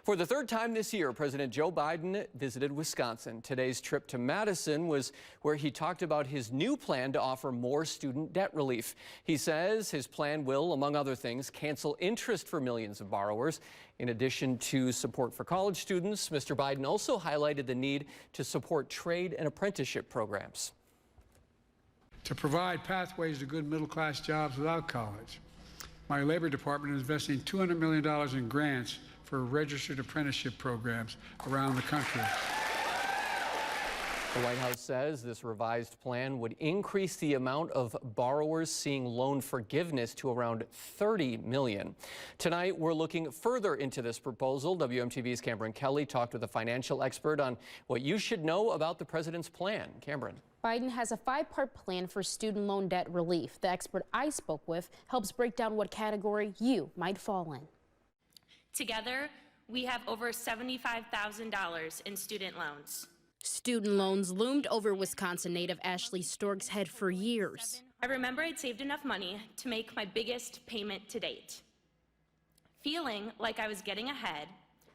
For the third time this year, President Joe Biden visited Wisconsin. Today's trip to Madison was where he talked about his new plan to offer more student debt relief. He says his plan will, among other things, cancel interest for millions of borrowers. In addition to support for college students, Mr. Biden also highlighted the need to support trade and apprenticeship programs. To provide pathways to good middle-class jobs without college, my Labor Department is investing $200 million in grants for registered apprenticeship programs around the country. The White House says this revised plan would increase the amount of borrowers seeing loan forgiveness to around 30 million. Tonight, we're looking further into this proposal. WMTV's Cameron Kelly talked with a financial expert on what you should know about the president's plan. Cameron. Biden has a 5-part plan for student loan debt relief. The expert I spoke with helps break down what category you might fall in. Together, we have over $75,000 in student loans. Student loans loomed over Wisconsin native Ashley Storck's head for years. I remember I'd saved enough money to make my biggest payment to date. Feeling like I was getting ahead,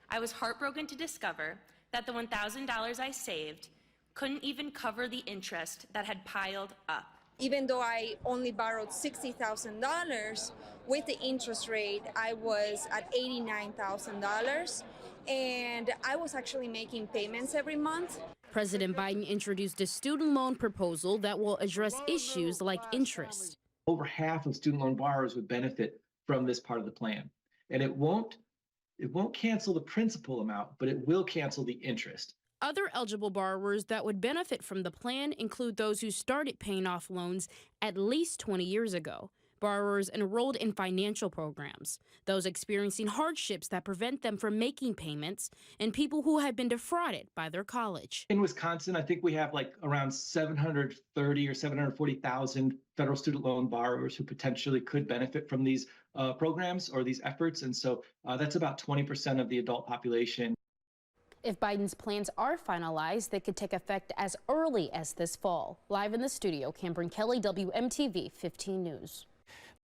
I was heartbroken to discover that the $1,000 I saved couldn't even cover the interest that had piled up. Even though I only borrowed $60,000, with the interest rate, I was at $89,000, and I was actually making payments every month. President Biden introduced a student loan proposal that will address issues like interest. Over half of student loan borrowers would benefit from this part of the plan. And it won't cancel the principal amount, but it will cancel the interest. Other eligible borrowers that would benefit from the plan include those who started paying off loans at least 20 years ago, borrowers enrolled in financial programs, those experiencing hardships that prevent them from making payments, and people who have been defrauded by their college. In Wisconsin, I think we have like around 730 or 740,000 federal student loan borrowers who potentially could benefit from these programs or these efforts. And so that's about 20% of the adult population. If Biden's plans are finalized, they could take effect as early as this fall. Live in the studio, Cameron Kelly, WMTV 15 News.